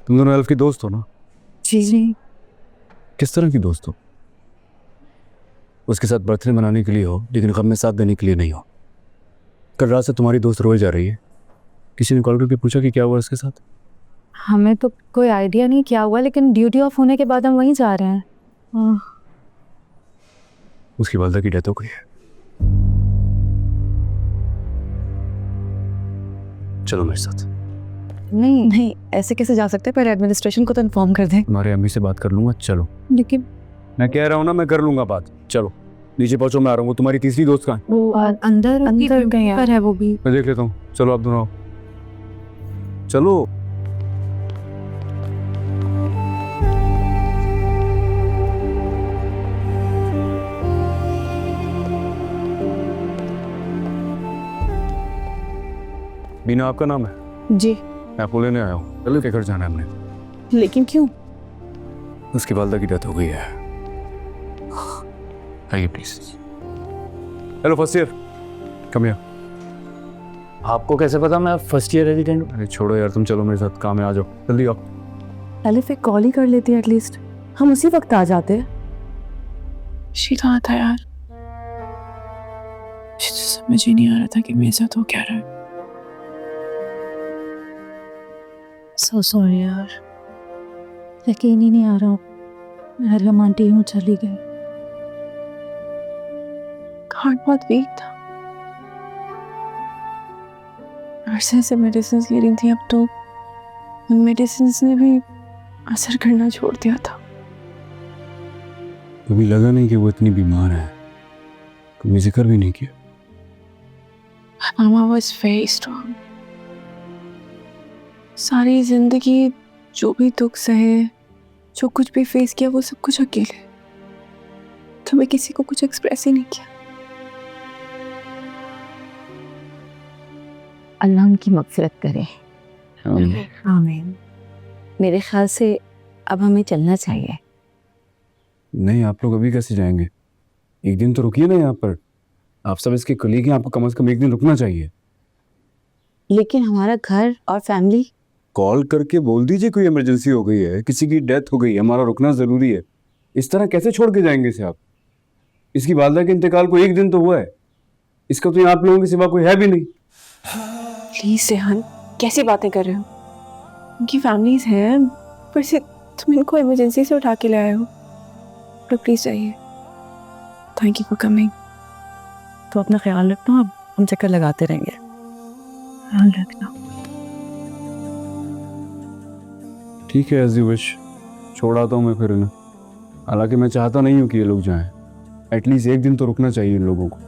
तुम दोनों एल्फ की दोस्त हो ना? जी जी। किस तरह की दोस्त हो? उसके साथ बर्थडे मनाने के लिए हो, लेकिन गम में साथ देने के लिए नहीं हो। कल रात से तुम्हारी दोस्त रोए जा रही है। किसी ने कॉल करके पूछा कि क्या हुआ उसके साथ? हमें तो कोई आइडिया नहीं क्या हुआ, लेकिन ड्यूटी ऑफ होने के बाद हम वहीं जा रहे हैं। उसकी वालदा की डेथ हो गई है। चलो मेरे साथ। नहीं नहीं, ऐसे कैसे जा सकते हैं? पहले एडमिनिस्ट्रेशन को तो इन्फॉर्म कर दें। तुम्हारे अम्मी से बात कर लूंगा। चलो, लेकिन मैं कह रहा हूँ ना, मैं कर लूंगा बात। चलो नीचे पहुंचो, मैं आ रहा हूँ। वो तुम्हारी तीसरी दोस्त कहाँ है? वो अंदर गए पर है वो भी। मैं देख लेता हूँ। चलो आप दोनों आओ। चलो। बीना आपका नाम है? जी। मैं आपको लेने आया हूँ। चलो के घर जाना है हमने। लेकिन क्यों? उसकी वालदा की डेथ हो गई है। आइए please. Hello first year, come here. आपको कैसे पता मैं फर्स्ट ईयर रेजिडेंट हूँ? अरे छोड़ो यार, तुम चलो मेरे साथ, काम है। आ जाओ जल्दी आओ। पहले फिर कॉल ही कर लेती है, एटलीस्ट हम उसी वक्त आ जाते। कहाँ था यार? मुझे तो समझ ही नहीं आ रहा था कि मेरे साथ हो क्या रहा है। सो सॉरी यार, यकीन ही नहीं आ रहा। मरहम आंटी यूं चली गई। हार्ट बहुत वीक था। अरसे से मेडिसिन ले रही थी, अब तो उन मेडिसिन ने भी असर करना छोड़ दिया था। कभी लगा नहीं कि वो इतनी बीमार है, कभी जिक्र भी नहीं किया। मामा वाज वेरी स्ट्रांग। सारी जिंदगी जो भी दुख सहे, जो कुछ भी फेस किया, वो सब कुछ अकेले। तो मैं किसी को कुछ एक्सप्रेस ही नहीं किया। अल्लाह उनकी मग़फ़िरत करे। आमीन। मेरे ख्याल से अब हमें चलना चाहिए। नहीं, आप लोग अभी कैसे जाएंगे? एक दिन तो रुकिए ना यहाँ पर। आप सब इसके कलीग हैं, आपको कम से कम एक दिन रुकना चाहिए। लेकिन हमारा घर और फैमिली। कॉल करके बोल दीजिए कोई इमरजेंसी हो गई है, किसी की डेथ हो गई है, हमारा रुकना जरूरी है। इस तरह कैसे छोड़ के जाएंगे इसे आप? इसकी वालदा के इंतकाल को एक दिन तो हुआ है, इसका तो यहाँ आप लोगों के सिवा कोई है भी नहीं। प्लीज सेहन, कैसी बातें कर रहे हो? उनकी फैमिलीज हैं, पर से तुम इनको इमरजेंसी से उठा के ले आए हो। तो प्लीज जाइए। Thank you for coming. तो अपना ख्याल रखना, अब हम चक्कर लगाते रहेंगे। ध्यान रखना। ठीक है, एज यू विश। छोड़ आता हूँ मैं फिर इन्हें। हालांकि मैं चाहता नहीं हूँ कि ये लोग जाएं। एटलीस्ट एक दिन तो रुकना चाहिए इन लोगों को।